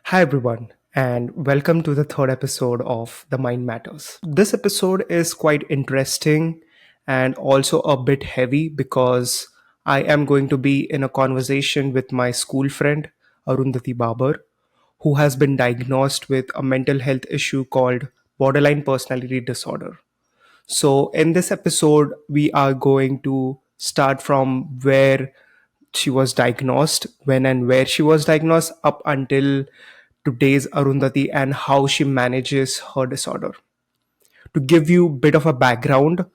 Hi, everyone, and welcome to the third episode of The Mind Matters. This episode is quite interesting and also a bit heavy because I am going to be in a conversation with my school friend, Arundhati Babar, who has been diagnosed with a mental health issue called borderline personality disorder. So, in this episode, we are going to start from where she was diagnosed, when and where she was diagnosed, up until today's Arundhati and how she manages her disorder. To give you a bit of a background,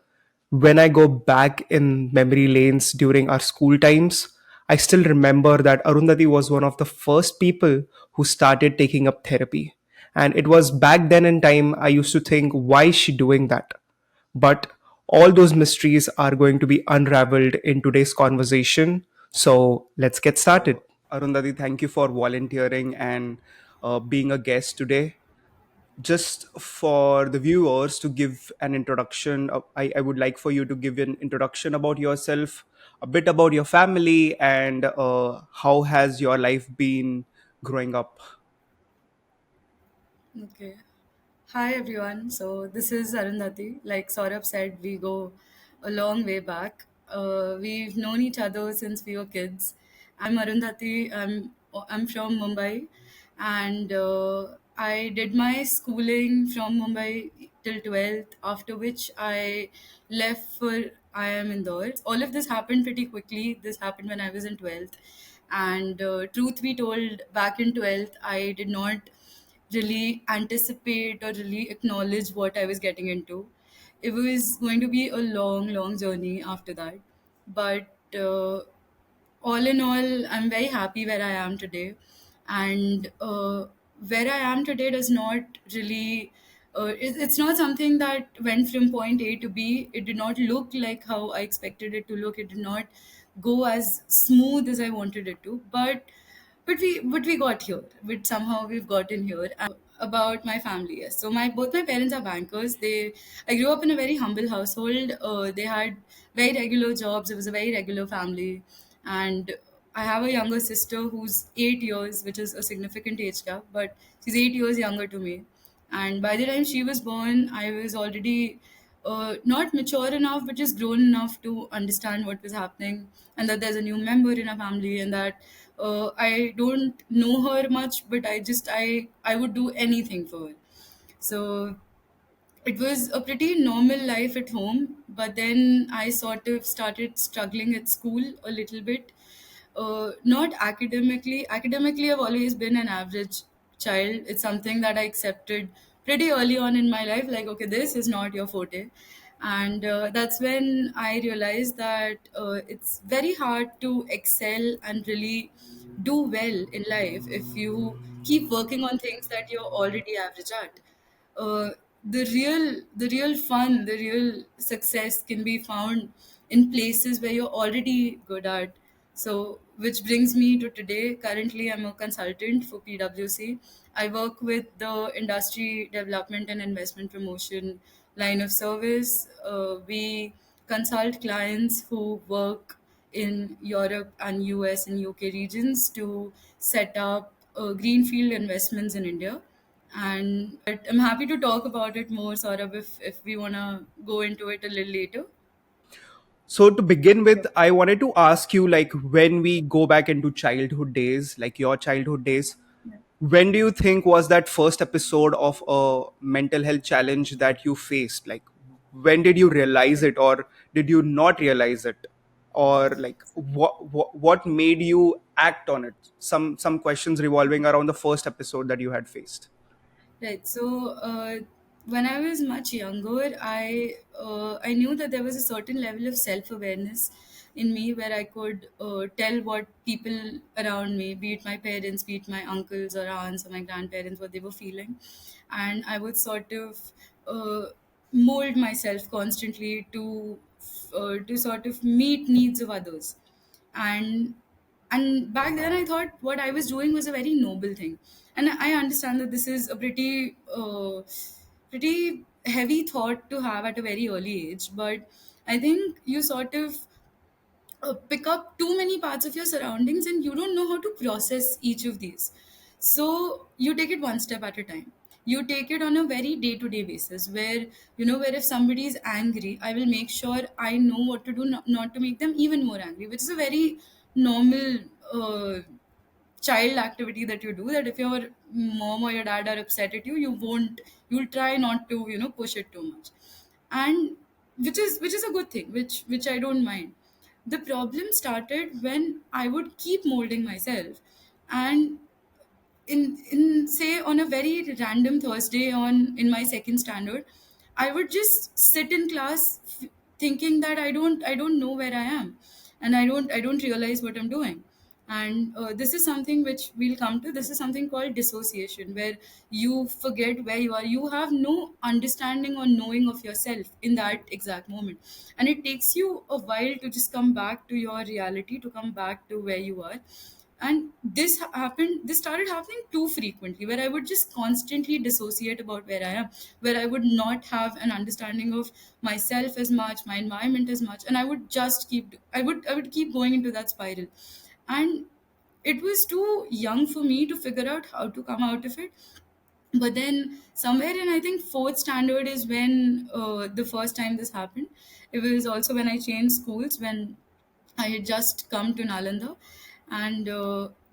when I go back in memory lanes during our school times, I still remember that Arundhati was one of the first people who started taking up therapy. And it was back then in time I used to think, why is she doing that? But all those mysteries are going to be unraveled in today's conversation. So let's get started. Arundhati, thank you for volunteering and being a guest today. Just for the viewers to give an introduction, I would like for you to give an introduction about yourself, a bit about your family, and how has your life been growing up. Okay. Hi everyone. So this is Arundhati. Like Saurabh said, we go a long way back. We've known each other since we were kids. I'm Arundhati. I'm from Mumbai, and I did my schooling from Mumbai till 12th. After which I left for IIM Indore. All of this happened pretty quickly. This happened when I was in 12th, and truth be told, back in 12th, I did not really anticipate or really acknowledge what I was getting into. It was going to be a long, long journey after that. But all in all, I'm very happy where I am today. And where I am today does not really, it's not something that went from point A to B. It did not look like how I expected it to look. It did not go as smooth as I wanted it to. But we got here. But somehow we've gotten here. About my family, yes. So my both my parents are bankers. I grew up in a very humble household. They had very regular jobs. It was a very regular family, and I have a younger sister who's 8 years, which is a significant age gap, but she's 8 years younger to me. And by the time she was born, I was already not mature enough, but just grown enough to understand what was happening, and that there's a new member in our family, and that I don't know her much, but I would do anything for her. So it was a pretty normal life at home, but then I sort of started struggling at school a little bit. Not academically. Academically, I've always been an average child. It's something that I accepted pretty early on in my life. Like, okay, this is not your forte. And that's when I realized that it's very hard to excel and really do well in life if you keep working on things that you're already average at. The real fun, the real success can be found in places where you're already good at. So which brings me to today. Currently I'm a consultant for PwC. I work with the industry development and investment promotion line of service. We consult clients who work in Europe and US and UK regions to set up greenfield investments in India. And but I'm happy to talk about it more, Saurabh, if we want to go into it a little later. So to begin with, I wanted to ask you, like, when we go back into childhood days, like your childhood days, when do you think was that first episode of a mental health challenge that you faced? Like, when did you realize it, or did you not realize it, or like what made you act on it? Some questions revolving around the first episode that you had faced. Right. So when I was much younger, I knew that there was a certain level of self awareness in me where I could tell what people around me, be it my parents, be it my uncles or aunts or my grandparents, what they were feeling, and I would sort of uh, mold myself constantly to sort of meet needs of others. And and back then I thought what I was doing was a very noble thing, and I understand that this is a pretty heavy thought to have at a very early age, but I think you sort of pick up too many parts of your surroundings and you don't know how to process each of these. So you take it one step at a time. You take it on a very day to day basis where, where if somebody is angry, I will make sure I know what to do, not to make them even more angry, which is a very normal child activity that you do, that if your mom or your dad are upset at you, you'll try not to, push it too much. And which is a good thing, which I don't mind. The problem started when I would keep molding myself, and in say on a very random Thursday on in my second standard, I would just sit in class thinking that I don't know where I am, and I don't realize what I'm doing. And this is something which we'll come to. This is something called dissociation, where you forget where you are. You have no understanding or knowing of yourself in that exact moment, and it takes you a while to just come back to your reality, to come back to where you are. And this started happening too frequently, where I would just constantly dissociate about where I am, where I would not have an understanding of myself as much, my environment as much, and I would just keep I would keep going into that spiral. And it was too young for me to figure out how to come out of it. But then somewhere in, I think, fourth standard is when the first time this happened. It was also when I changed schools, when I had just come to Nalanda, and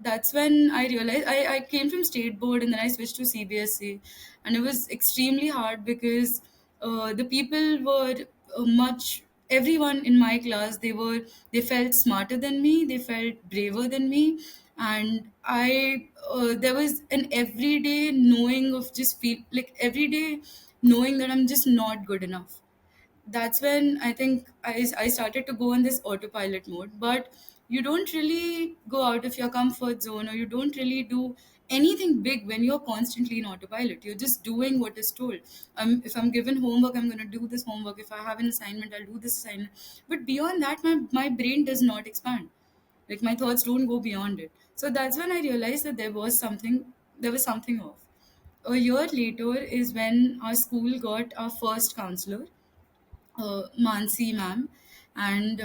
that's when I realized I came from state board and then I switched to CBSE, and it was extremely hard because the people were much. Everyone in my class, they felt smarter than me, they felt braver than me, and I there was an everyday knowing of just feel like every day knowing that I'm just not good enough. That's when I think I started to go in this autopilot mode. But you don't really go out of your comfort zone, or you don't really do anything big when you're constantly in autopilot. You're just doing what is told. If I'm given homework, I'm going to do this homework. If I have an assignment, I'll do this assignment. But beyond that, my brain does not expand. Like, my thoughts don't go beyond it. So that's when I realized that there was something off. A year later is when our school got our first counselor, Mansi ma'am, and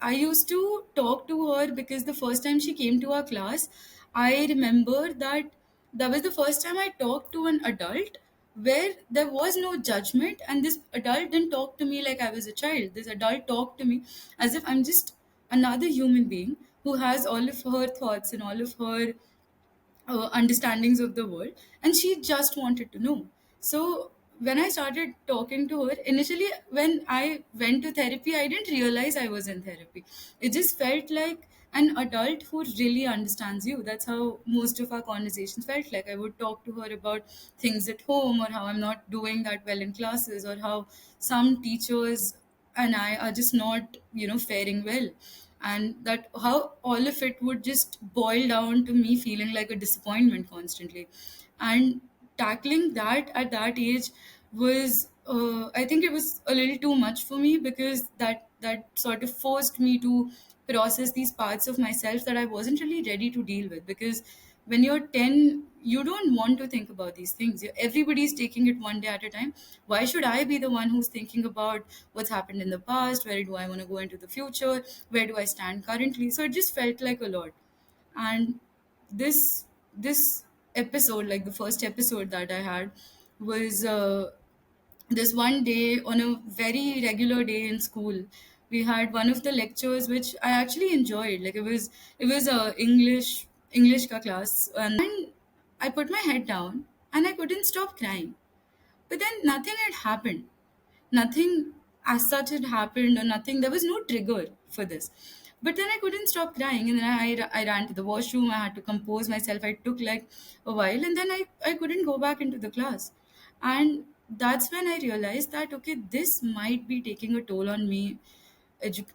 I used to talk to her because the first time she came to our class, I remember that was the first time I talked to an adult where there was no judgment, and this adult didn't talk to me like I was a child. This adult talked to me as if I'm just another human being who has all of her thoughts and all of her understandings of the world, and she just wanted to know. So when I started talking to her initially, when I went to therapy, I didn't realize I was in therapy. It just felt like an adult who really understands you. That's how most of our conversations felt like. I would talk to her about things at home, or how I'm not doing that well in classes, or how some teachers and I are just not, faring well. And that how all of it would just boil down to me feeling like a disappointment constantly. And tackling that at that age was, I think it was a little too much for me, because that sort of forced me to process these parts of myself that I wasn't really ready to deal with. Because when you're 10, you don't want to think about these things. Everybody's taking it one day at a time. Why should I be the one who's thinking about what's happened in the past? Where do I want to go into the future? Where do I stand currently? So it just felt like a lot. And this episode, like the first episode that I had, was this one day on a very regular day in school. We had one of the lectures which I actually enjoyed. Like, it was a English ka class, and I put my head down and I couldn't stop crying. But then nothing had happened. Nothing as such had happened, or nothing. There was no trigger for this. But then I couldn't stop crying, and then I ran to the washroom. I had to compose myself. I took like a while, and then I couldn't go back into the class. And that's when I realized that, okay, this might be taking a toll on me,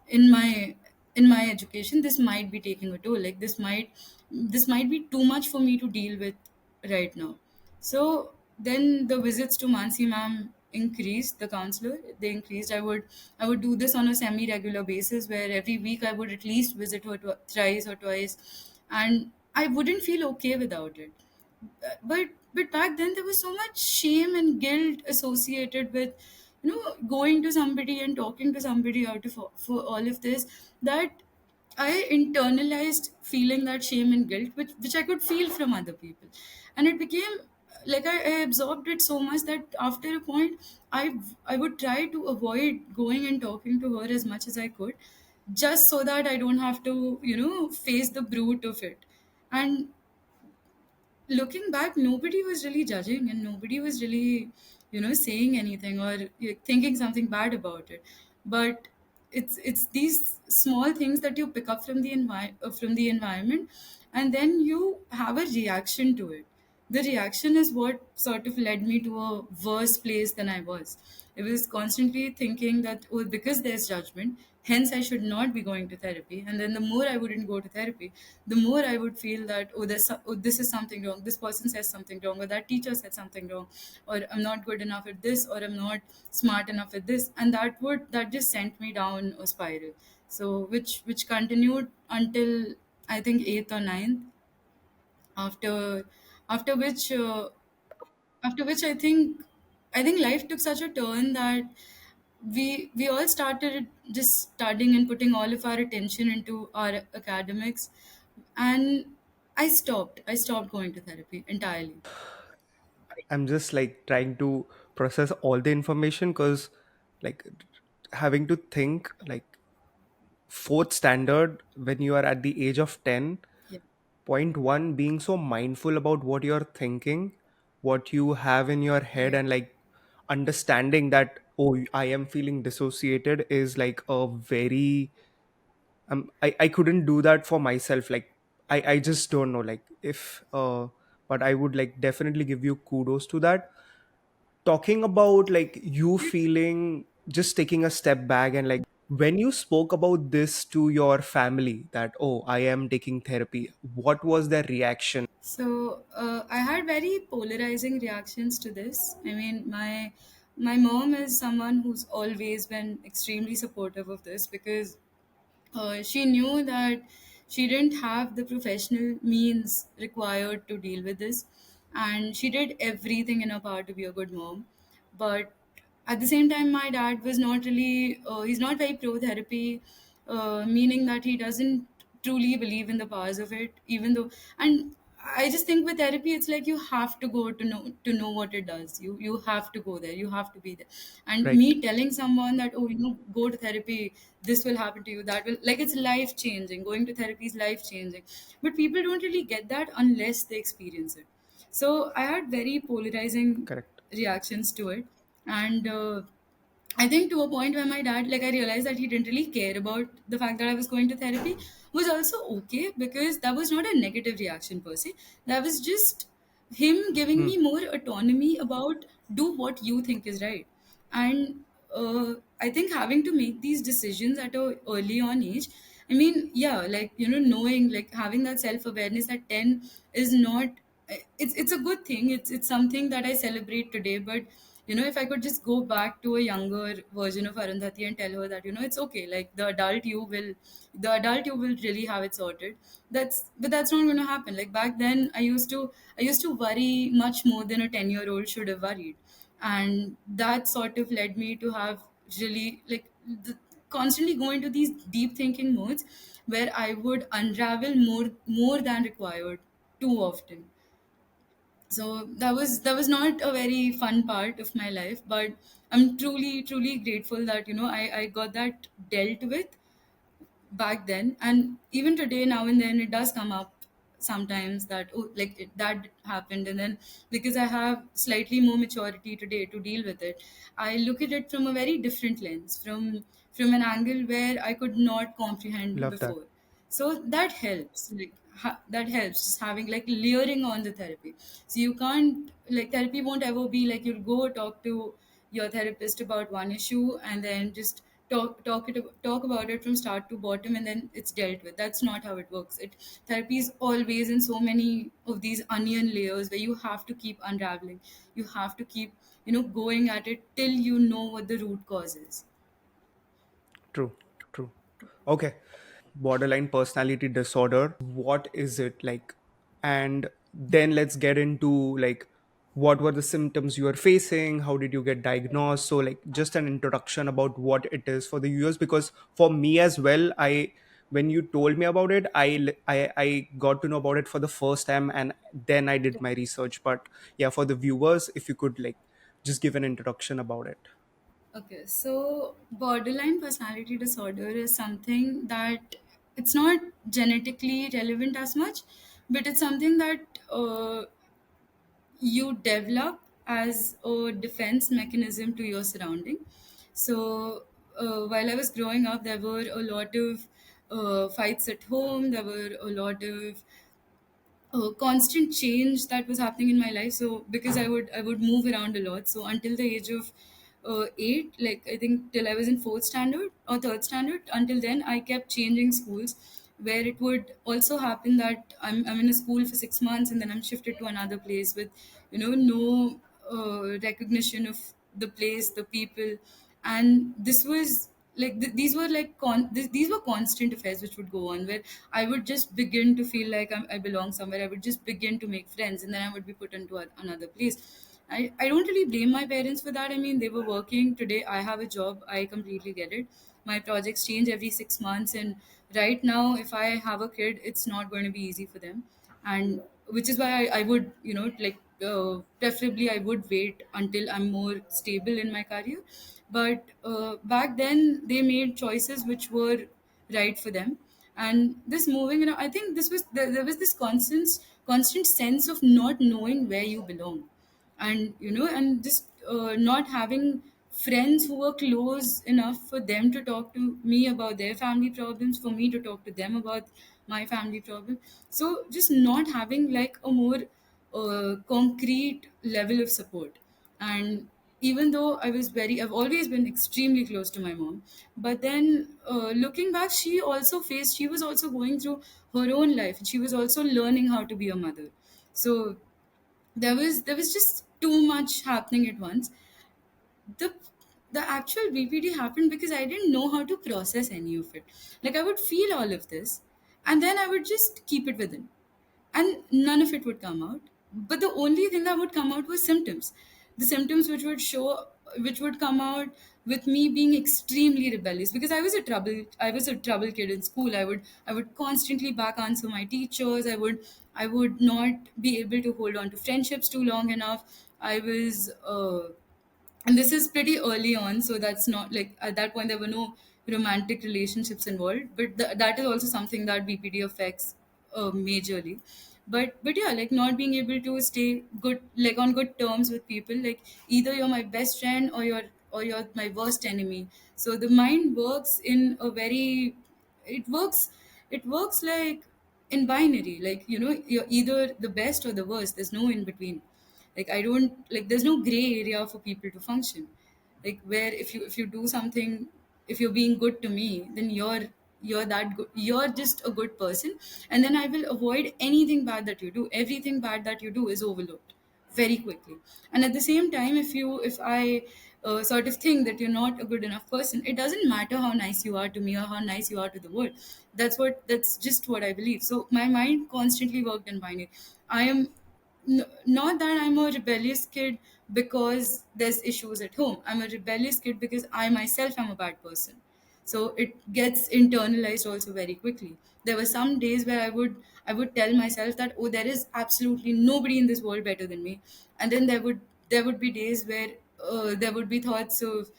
in my education. This might be taking a toll. Like, this might be too much for me to deal with right now. So then the visits to Mansi ma'am increased. The counselor, they increased. I would do this on a semi regular basis, where every week I would at least visit her thrice or twice, and I wouldn't feel okay without it. But back then there was so much shame and guilt associated with, going to somebody and talking to somebody out of for all of this, that I internalized feeling that shame and guilt, which I could feel from other people, and it became like I absorbed it so much that after a point, I would try to avoid going and talking to her as much as I could, just so that I don't have to face the brute of it. And looking back, nobody was really judging and nobody was really saying anything or thinking something bad about it. But it's these small things that you pick up from the from the environment, and then you have a reaction to it. The reaction is what sort of led me to a worse place than I was. I was constantly thinking that, oh, because there's judgment, hence I should not be going to therapy. And then the more I wouldn't go to therapy, the more I would feel that, oh, oh, this is something wrong. This person says something wrong, or that teacher said something wrong, or I'm not good enough at this, or I'm not smart enough at this, and that just sent me down a spiral. So which continued until I think eighth or ninth, after after which uh, after which I think life took such a turn that we all started just studying and putting all of our attention into our academics, and I stopped going to therapy entirely. I'm just like trying to process all the information because like having to think like fourth standard when you are at the age of 10. Yeah. Point one, being so mindful about what you're thinking, what you have in your head, Yeah. and like understanding that, oh, I am feeling dissociated is like a very I couldn't do that for myself. Like I just don't know. Like if but I would like definitely give you kudos to that. Talking about like you feeling, just taking a step back, and like when you spoke about this to your family that, oh, I am taking therapy, what was their reaction? So I had very polarizing reactions to this. I mean, my mom is someone who's always been extremely supportive of this, because she knew that she didn't have the professional means required to deal with this, and she did everything in her power to be a good mom. But at the same time, my dad was not really he's not very pro therapy, meaning that he doesn't truly believe in the powers of it, even though. And I just think with therapy, it's like you have to go to know what it does. You have to go there. You have to be there. And Right. me telling someone that, oh, go to therapy, this will happen to you, that will, like, it's life changing. Going to therapy is life changing, but people don't really get that unless they experience it. So I had very polarizing Correct. reactions to it, and I think to a point where my dad, like, I realized that he didn't really care about the fact that I was going to therapy, was also okay, because that was not a negative reaction per se. That was just him giving Hmm. me more autonomy about do what you think is right. And I think having to make these decisions at a early on age, I mean, yeah, like, knowing, like, having that self awareness at 10 is not. It's a good thing. It's something that I celebrate today. But if I could just go back to a younger version of Arundhati and tell her that, it's okay, like, the adult you will really have it sorted. That's not going to happen. Like, back then, I used to worry much more than a 10-year-old should have worried. And that sort of led me to have really, like, constantly go into these deep thinking modes, where I would unravel more than required too often. So that was not a very fun part of my life, but I'm truly grateful that I got that dealt with back then. And even today, now and then, it does come up sometimes that, oh, like, that happened. And then, because I have slightly more maturity today to deal with it, I look at it from a very different lens, from an angle where I could not comprehend Love that. before. So that helps, like, that helps, just having, like, layering on the therapy. So you can't, like, therapy won't ever be like you'll go talk to your therapist about one issue and then just talk about it from start to bottom, and then it's dealt with. That's not how it works. Therapy is always in so many of these onion layers, where you have to keep unraveling. You have to keep going at it till you know what the root cause is. True. True. Okay. Borderline personality disorder, what is it like? And then let's get into like what were the symptoms you were facing, how did you get diagnosed, so like just an introduction about what it is for the viewers, because for me as well, I when you told me about it, I got to know about it for the first time, and then I did my research. But yeah, for the viewers, if you could like just give an introduction about it. Okay, so borderline personality disorder is something that it's not genetically relevant as much, but it's something that you develop as a defense mechanism to your surrounding. So while I was growing up, there were a lot of fights at home. There were a lot of constant change that was happening in my life. So because I would move around a lot, so until the age of 8, like I think till I was in fourth standard or third standard, until then I kept changing schools, where it would also happen that I'm in a school for 6 months and then I'm shifted to another place with no recognition of the place, the people. And this was like these were like these were constant affairs which would go on, where I would just begin to feel like I belong somewhere. I would just begin to make friends, and then I would be put into another place. I don't really blame my parents for that. I mean, they were working. Today I have a job. I completely get it. My projects change every 6 months, and right now if I have a kid, it's not going to be easy for them. And which is why I would, like, preferably I would wait until I'm more stable in my career. But back then they made choices which were right for them. And this moving around, I think there was this constant sense of not knowing where you belong. And and just not having friends who were close enough for them to talk to me about their family problems, for me to talk to them about my family problem. So just not having like a more concrete level of support. And even though I've always been extremely close to my mom, but then looking back, she was also going through her own life. She was also learning how to be a mother. So there was just too much happening at once. The the actual BPD happened because I didn't know how to process any of it. Like, I would feel all of this, and then I would just keep it within, and none of it would come out. But the only thing that would come out was symptoms. The symptoms which would come out with me being extremely rebellious, because I was a trouble kid in school. I would constantly back answer my teachers. I would not be able to hold on to friendships too long enough. I was and this is pretty early on, so that's not like at that point there were no romantic relationships involved, but that is also something that BPD affects majorly. But yeah, like not being able to stay good, like on good terms with people. Like, either you're my best friend or you're my worst enemy. So the mind works in a very it works it works like in binary. Like, you're either the best or the worst. There's no in between. Like, I don't like there's no gray area for people to function. Like, where if you do something, if you're being good to me, then you're that good, you're just a good person. And then I will avoid anything bad that you do. Everything bad that you do is overlooked very quickly. And at the same time, if I sort of think that you're not a good enough person, it doesn't matter how nice you are to me or how nice you are to the world. That's just what I believe. So my mind constantly worked in binary. I am not that I'm a rebellious kid because there's issues at home. I'm a rebellious kid because I myself am a bad person. So it gets internalized also very quickly. There were some days where I would tell myself that, oh, there is absolutely nobody in this world better than me. And then there would be days where there would be thoughts of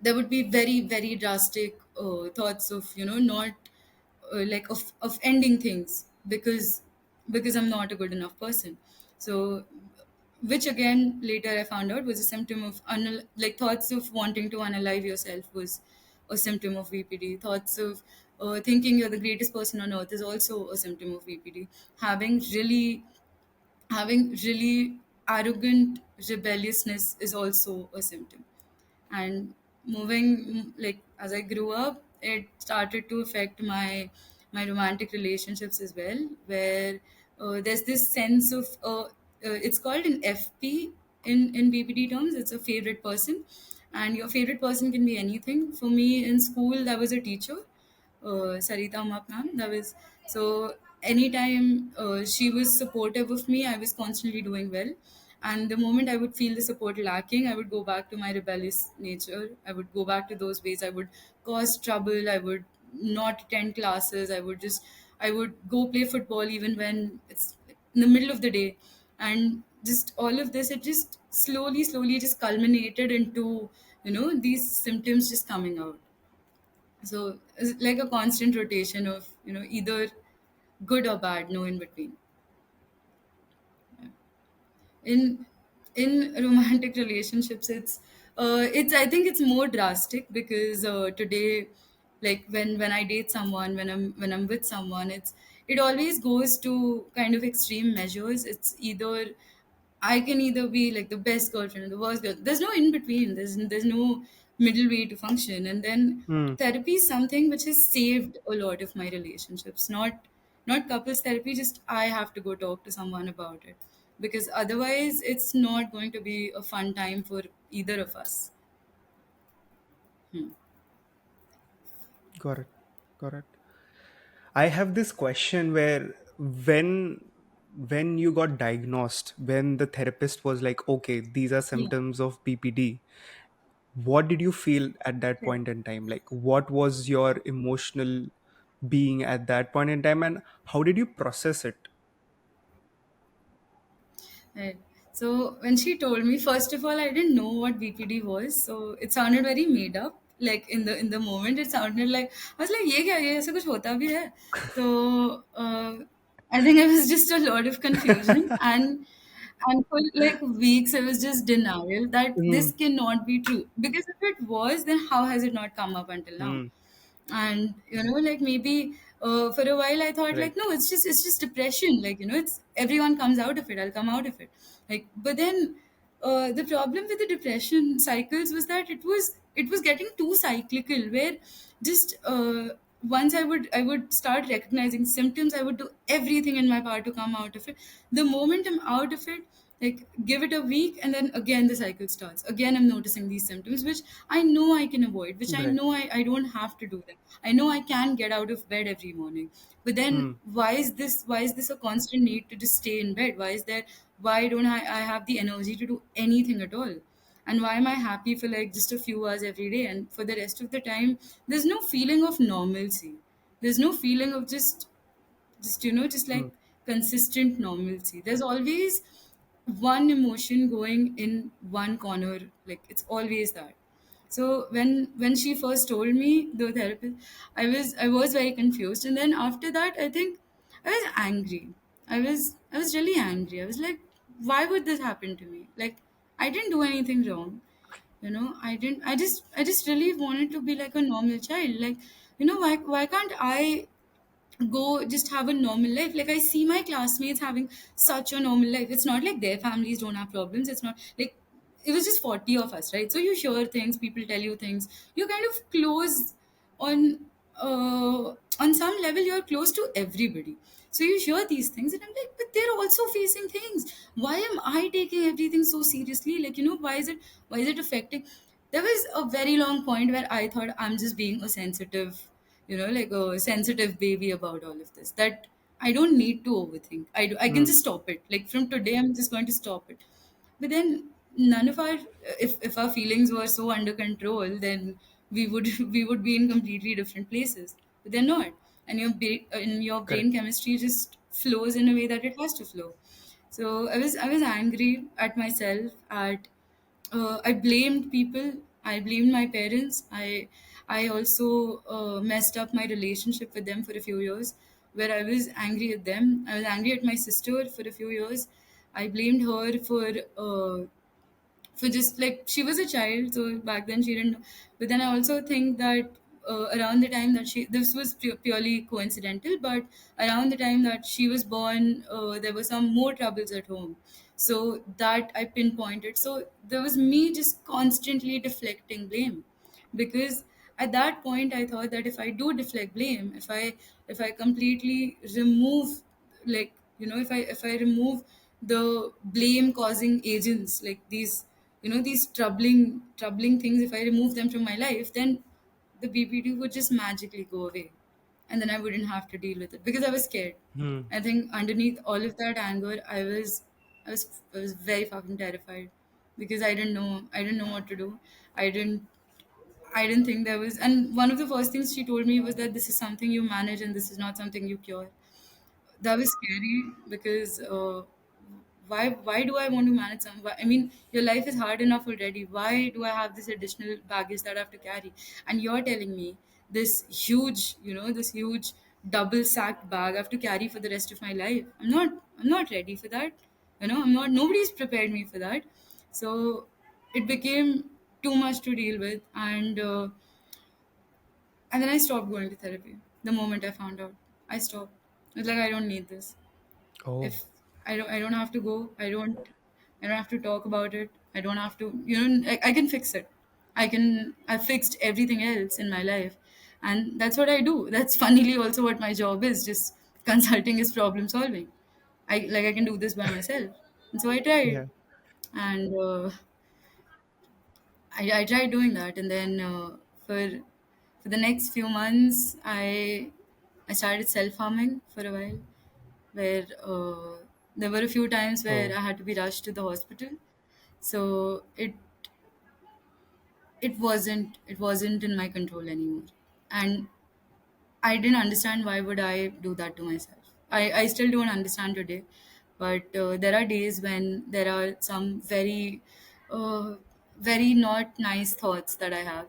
there would be very very drastic thoughts of, not of ending things because I'm not a good enough person. So, which again later I found out was a symptom of like thoughts of wanting to unalive yourself was a symptom of VPD. Thoughts of thinking you're the greatest person on earth is also a symptom of VPD. Having really arrogant rebelliousness is also a symptom. And like as I grew up, it started to affect my romantic relationships as well, where there's this sense of it's called an FP in BPD terms. It's a favorite person, and your favorite person can be anything. For me in school, that was a teacher, Sarita Umak ma'am. That was so. Anytime she was supportive of me, I was constantly doing well. And the moment I would feel the support lacking, I would go back to my rebellious nature. I would go back to those ways. I would cause trouble. I would not attend classes. I would go play football even when it's in the middle of the day. And just all of this, it just slowly just culminated into, these symptoms just coming out. So it's like a constant rotation of, either good or bad, no in between. in in romantic relationships, it's I think it's more drastic, because today, like when I date someone, when I'm with someone, it always goes to kind of extreme measures. It's either I can either be like the best girlfriend or the worst girl. There's no in between. There's no middle way to function. And then Hmm. therapy is something which has saved a lot of my relationships. Not couples therapy. Just I have to go talk to someone about it, because otherwise it's not going to be a fun time for either of us. Hmm. Got it. Got it. I have this question where when you got diagnosed, when the therapist was like, okay, these are Yeah. symptoms of BPD, what did you feel at that Right. point in time? Like, what was your emotional being at that point in time, and how did you process it? Right. So when she told me, first of all, I didn't know what BPD was, so it sounded very made up. Like in the moment, it sounded like I was like, "ये क्या ये ऐसा कुछ होता भी है?" So I think it was just a lot of confusion, and for like weeks, it was just denial that Hmm. this cannot be true. Because if it was, then how has it not come up until now? Hmm. And like maybe for a while I thought like, Right. no, it's just depression, like, it's everyone comes out of it, I'll come out of it. Like, but then the problem with the depression cycles was that it was getting too cyclical, where just once I would start recognizing symptoms, I would do everything in my power to come out of it. The moment I'm out of it, like, give it a week, and then again the cycle starts again. I'm noticing these symptoms, which I know I can avoid, which I Right. know I don't have to do them. I know I can get out of bed every morning. But then Hmm. why is this a constant need to just stay in bed? Why don't I have the energy to do anything at all? And why am I happy for like just a few hours every day, and for the rest of the time there's no feeling of normalcy? There's no feeling of just Hmm. like consistent normalcy. There's always one emotion going in one corner, like it's always that. So when she first told me, the therapist, I was very confused. And then after that, I think I was angry. I was really angry. I was like, why would this happen to me? Like, I didn't do anything wrong. I just really wanted to be like a normal child. Like, why can't I go just have a normal life? Like, I see my classmates having such a normal life. It's not like their families don't have problems. It's not like it was just 40 of us, right? So you hear things, people tell you things, you're kind of close on on some level, you're close to everybody. So you hear these things, and I'm like, but they're also facing things. Why am I taking everything so seriously? Like, why is it affecting? There was a very long point where I thought I'm just being a sensitive, like a sensitive baby about all of this. That I don't need to overthink. I can Hmm. just stop it. Like, from today, I'm just going to stop it. But then none of our, if our feelings were so under control, then we would we would be in completely different places. But they're not, and your brain Correct. chemistry just flows in a way that it has to flow. So I was angry at myself. I blamed people. I blamed my parents. I also messed up my relationship with them for a few years, where I was angry at them. I was angry at my sister for a few years. I blamed her for just like, she was a child, so back then she didn't know. But then I also think that around the time that this was purely coincidental, but around the time that she was born, there were some more troubles at home. So that I pinpointed. So there was me just constantly deflecting blame, because at that point I thought that if I do deflect blame, if I completely remove, like, if I remove the blame causing agents, like these troubling things, if I remove them from my life, then the BPD would just magically go away, and then I wouldn't have to deal with it, because I was scared. Hmm. I think underneath all of that anger, I was very fucking terrified, because I didn't know what to do. I didn't I didn't think there was. And one of the first things she told me was that this is something you manage and this is not something you cure. That was scary because why do I want to manage some? I mean, your life is hard enough already. Why do I have this additional baggage that I have to carry? And you're telling me this huge, this huge double sacked bag I have to carry for the rest of my life. I'm not ready for that. I'm not. Nobody's prepared me for that. So it became too much to deal with, and then I stopped going to therapy. The moment I found out, I stopped. It's like I don't need this. Oh, If I don't have to go. I don't have to talk about it. I don't have to. I can fix it. I fixed everything else in my life, and that's what I do. That's funnily also what my job is. Just consulting is problem solving. I can do this by myself, and so I tried, yeah. and I tried doing that, and then for the next few months, I started self harming for a while, where there were a few times where Oh. I had to be rushed to the hospital. So it wasn't in my control anymore, and I didn't understand why would I do that to myself. I still don't understand today, but there are days when there are some uh, very not nice thoughts that I have.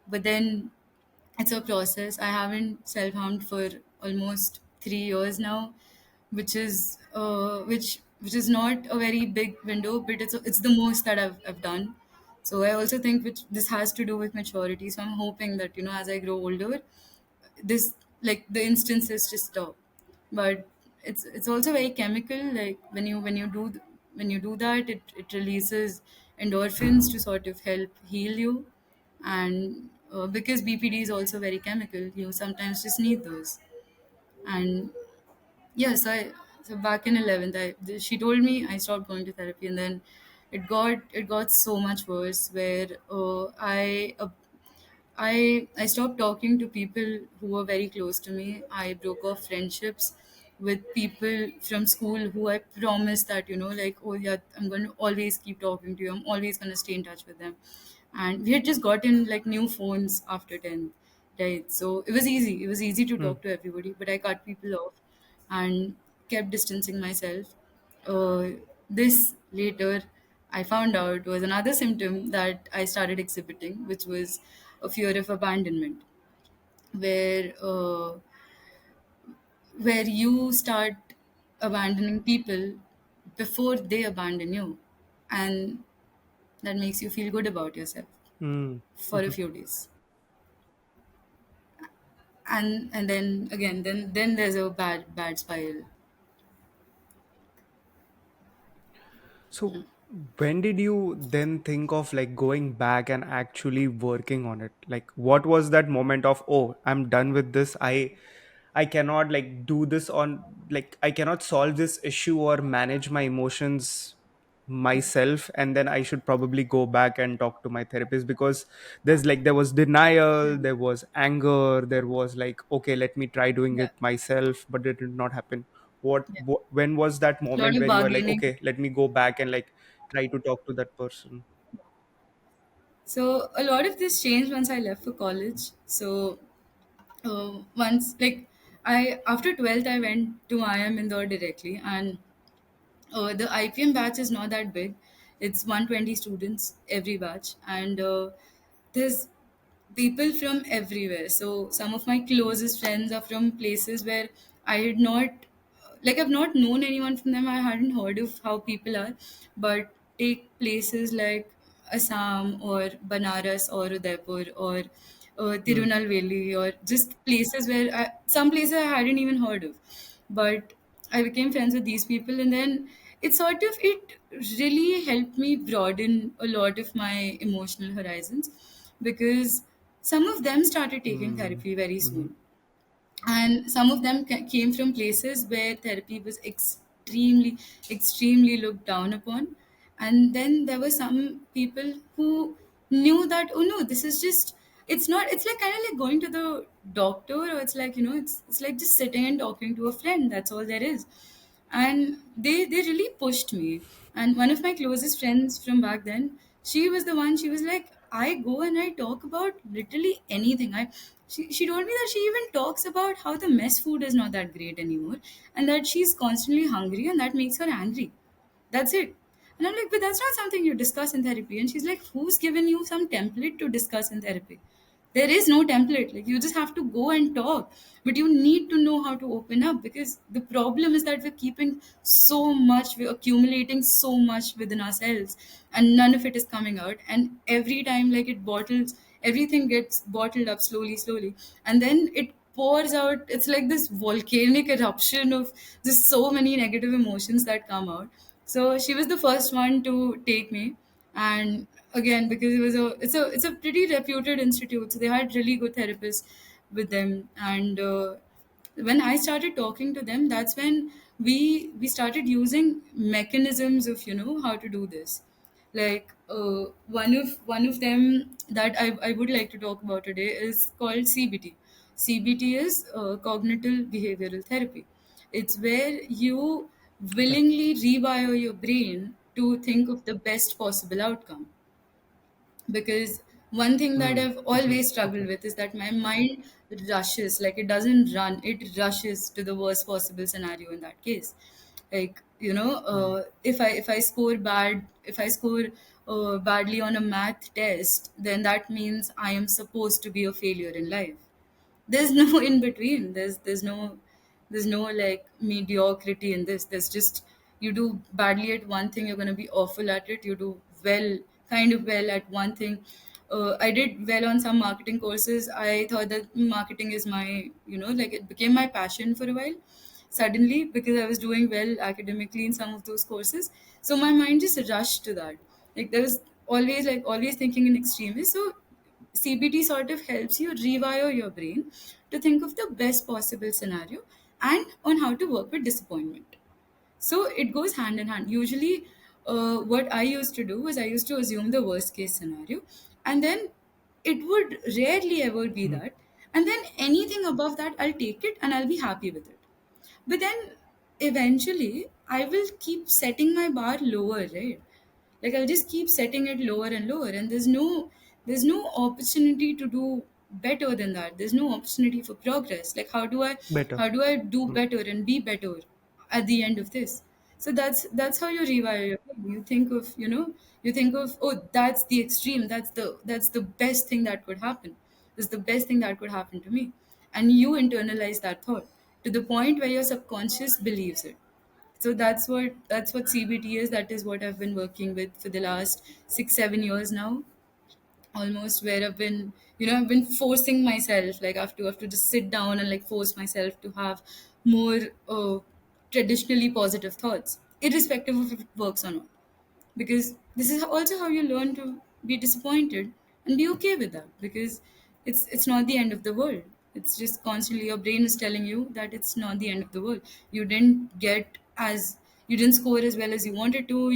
But then it's a process. I haven't self harmed for almost 3 years now, which is not a very big window, but it's the most that I've done. So I also think which this has to do with maturity. So I'm hoping that as I grow older, this like the instances just stop. But it's also very chemical. Like when you do that, it releases endorphins to sort of help heal you, and because BPD is also very chemical, you sometimes just need those. And yes, so back in 11th, she told me I stopped going to therapy, and then it got so much worse where I stopped talking to people who were very close to me. I broke off friendships with people from school who I promised that, like, oh yeah, I'm going to always keep talking to you. I'm always going to stay in touch with them. And we had just gotten like new phones after 10th, right? So it was easy. It was easy to Hmm. talk to everybody, but I cut people off and kept distancing myself. This later I found out was another symptom that I started exhibiting, which was a fear of abandonment, where uh, where you start abandoning people before they abandon you, and that makes you feel good about yourself Hmm. for a few days, and then again, then there's a bad spiral. So when did you then think of like going back and actually working on it? Like what was that moment of, oh, I'm done with this. I cannot like do this on, like I cannot solve this issue or manage my emotions myself, and then I should probably go back and talk to my therapist, because there was denial, there was anger, there was like, okay, let me try doing Yeah, it myself, but it did not happen. yeah. When was that A lot moment of when you are like, bargaining. okay, let me go back and like try to talk to that person? So a lot of this changed once I left for college. So once like I after 12th I went to IIM Indore directly, and the IPM batch is not that big. It's 120 students every batch, and there's people from everywhere. So some of my closest friends are from places where I had not, like I've not known anyone from them. I hadn't heard of how people are, but take places like Assam or Banaras or Udaipur or Hmm. Tirunelveli, or just places where some places I hadn't even heard of, but I became friends with these people, and then it really helped me broaden a lot of my emotional horizons, because some of them started taking Hmm. therapy very Hmm. soon, and some of them came from places where therapy was extremely looked down upon. And then there were some people who knew that, oh no, this is just, it's not, it's like kind of like going to the doctor, or it's like, it's like just sitting and talking to a friend, that's all there is. And they really pushed me. And one of my closest friends from back then, she was the one, she was like, I go and I talk about literally anything. She told me that she even talks about how the mess food is not that great anymore, and that she's constantly hungry and that makes her angry. That's it. And I'm like, but that's not something you discuss in therapy. And she's like, who's given you some template to discuss in therapy? There is no template. Like, you just have to go and talk. But you need to know how to open up, because the problem is that we're keeping so much, we're accumulating so much within ourselves, and none of it is coming out. And every time, like, it bottles, everything gets bottled up slowly, slowly. And then it pours out. It's like this volcanic eruption of just so many negative emotions that come out. So she was the first one to take me. And again, because it's a pretty reputed institute, so they had really good therapists with them. And when I started talking to them, that's when we started using mechanisms of, how to do this. Like, one of them that I would like to talk about today is called CBT. CBT is cognitive behavioral therapy. It's where you willingly rewire your brain to think of the best possible outcome. Because one thing that Mm. I've Mm-hmm. always struggled Okay. with is that my mind rushes, like, it doesn't run, it rushes to the worst possible scenario in that case. Like, Mm. if I score bad, if I score badly on a math test, then that means I am supposed to be a failure in life. There's no in between. There's no like mediocrity in this. There's just, you do badly at one thing, you're going to be awful at it. You do well, kind of well at one thing. I did well on some marketing courses. I thought that marketing is my, like, it became my passion for a while suddenly, because I was doing well academically in some of those courses. So my mind just rushed to that. Like, there was always thinking in extremis. So CBT sort of helps you rewire your brain to think of the best possible scenario and on how to work with disappointment. So it goes hand in hand. Usually, what I used to do was I used to assume the worst case scenario, and then it would rarely ever be Mm. that. And then anything above that, I'll take it and I'll be happy with it. But then eventually, I will keep setting my bar lower, right? Like, I'll just keep setting it lower and lower, and there's no opportunity to do better than that. There's no opportunity for progress. Like, how do I Better. how do I do Mm. better and be better at the end of this? So that's how you rewire your brain. You think of, oh, that's the extreme, that's the best thing that could happen. This is the best thing that could happen to me. And you internalize that thought to the point where your subconscious believes it. So that's what CBT is. That is what I've been working with for the last 6-7 years now, almost, where I've been forcing myself, like, I have to just sit down and, like, force myself to have more traditionally positive thoughts, irrespective of if it works or not. Because this is also how you learn to be disappointed and be okay with that, because it's not the end of the world. It's just constantly your brain is telling you that it's not the end of the world. You didn't score as well as you wanted to.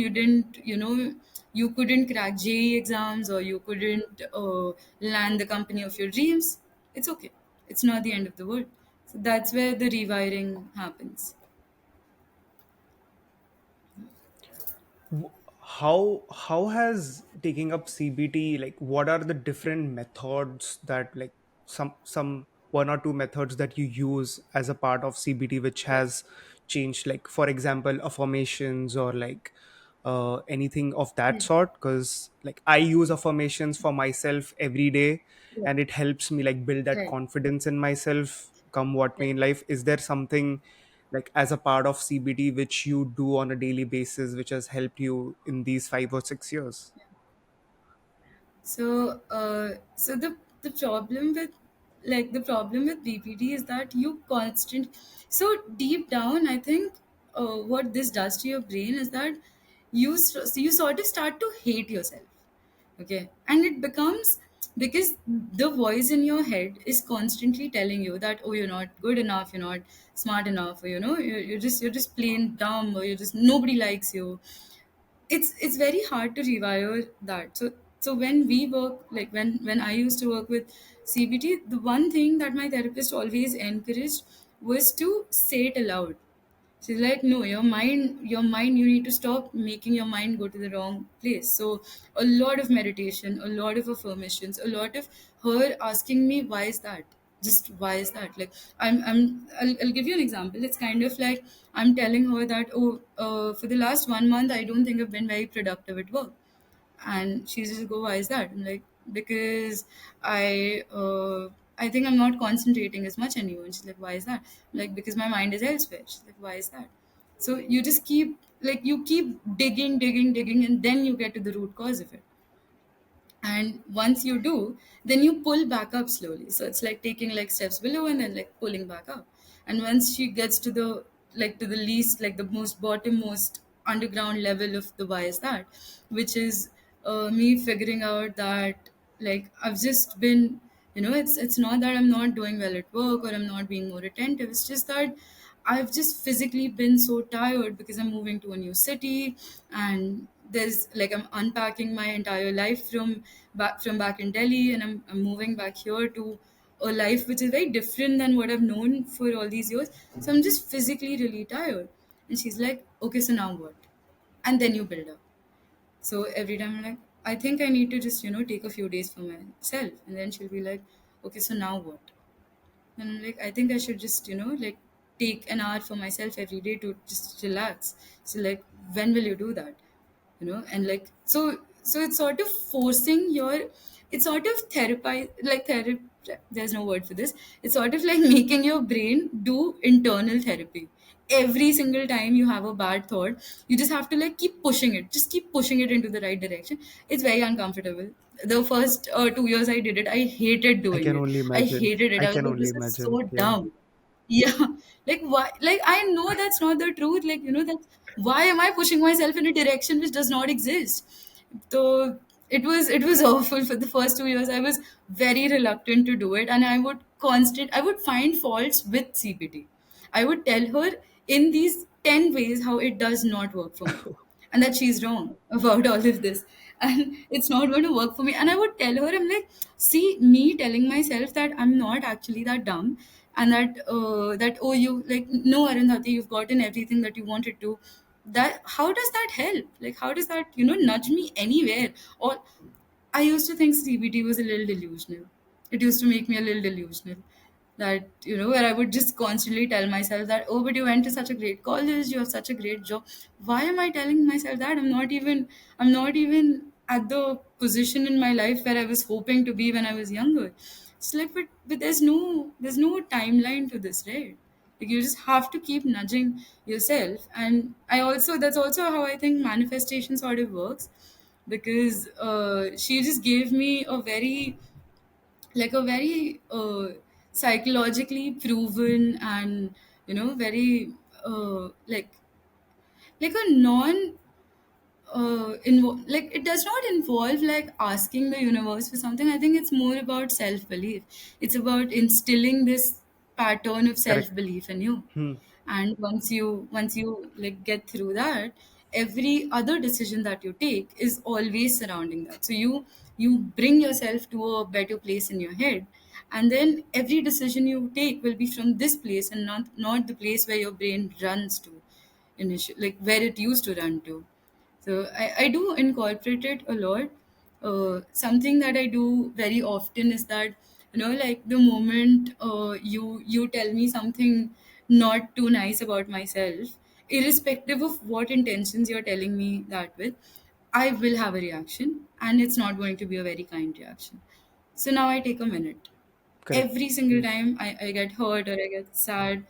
You couldn't crack JE exams, or you couldn't land the company of your dreams. It's okay. It's not the end of the world. So that's where the rewiring happens. W- how has taking up CBT, like what are the different methods that, like, some one or two methods that you use as a part of CBT which has changed, like for example affirmations or like anything of that sort? Because like I use affirmations for myself every day, Yeah. and it helps me like build that Right. confidence in myself come what may Right. in life. Is there something like as a part of CBT which you do on a daily basis which has helped you in these 5 or 6 years? So the problem with BPD is that you constant. So deep down, I think what this does to your brain is that you sort of start to hate yourself. Okay, and it becomes, because the voice in your head is constantly telling you that, oh, you're not good enough, you're not smart enough, or you're just plain dumb, or you're just, nobody likes you. It's very hard to rewire that. So when we work, like, when I used to work with CBT, the one thing that my therapist always encouraged was to say it aloud. She's like, no, your mind, you need to stop making your mind go to the wrong place. So a lot of meditation, a lot of affirmations, a lot of her asking me, why is that? Just why is that? Like I'll give you an example. It's kind of like I'm telling her that, oh, for the last 1 month, I don't think I've been very productive at work. And she just go, why is that? I'm like, because I think I'm not concentrating as much anymore. And she's like, why is that? I'm like, because my mind is elsewhere. She's like, why is that? So you just keep, like, you keep digging, and then you get to the root cause of it. And once you do, then you pull back up slowly. So it's like taking like steps below and then like pulling back up. And once she gets to the, like, to the least, like the most bottommost underground level of the why is that, which is me figuring out that, like, I've just been, it's not that I'm not doing well at work or I'm not being more attentive. It's just that I've just physically been so tired because I'm moving to a new city, and there's like I'm unpacking my entire life from back in Delhi, and I'm moving back here to a life which is very different than what I've known for all these years. So I'm just physically really tired. And she's like, okay, so now what? And then you build up. So every time I'm like, I think I need to just, take a few days for myself. And then she'll be like, okay, so now what? And I'm like, I think I should just, like, take an hour for myself every day to just relax. So like, when will you do that? And like, so it's sort of forcing your, it's sort of therapy, like therapy. There's no word for this. It's sort of like making your brain do internal therapy. Every single time you have a bad thought, you just have to like keep pushing it, just keep pushing it into the right direction. It's very uncomfortable. The first 2 years I did it, I hated I doing can it. only I imagine. hated it. I I was can like, only this is imagine. so Yeah. dumb. Yeah. Like, why? Like, I know that's not the truth. Like, that, why am I pushing myself in a direction which does not exist? So it was awful. For the first 2 years I was very reluctant to do it, and I would find faults with CPT. I would tell her in these 10 ways how it does not work for me, and that she's wrong about all of this, and it's not going to work for me. And I would tell her, I'm like, see, me telling myself that I'm not actually that dumb, and that, oh, you, like, no, Arundhati, you've gotten everything that you wanted to. That, how does that help? Like, how does that, nudge me anywhere? Or I used to think CBT was a little delusional. It used to make me a little delusional. That, where I would just constantly tell myself that, oh, but you went to such a great college, you have such a great job. Why am I telling myself that? I'm not even at the position in my life where I was hoping to be when I was younger. It's like, but there's no timeline to this, right? Like, you just have to keep nudging yourself. And that's also how I think manifestation sort of works, because she just gave me a very psychologically proven, and very like a non like, it does not involve like asking the universe for something. I think it's more about self belief. It's about instilling this pattern of self Correct. belief in you. Hmm. And once you like get through that, every other decision that you take is always surrounding that. So you bring yourself to a better place in your head, and then every decision you take will be from this place, and not the place where your brain runs to initially, like where it used to run to. So I do incorporate it a lot. Something that I do very often is that, like, the moment you tell me something not too nice about myself, irrespective of what intentions you're telling me that with, I will have a reaction, and it's not going to be a very kind reaction. So now I take a minute. Correct. Every single Hmm. time I get hurt or I get sad,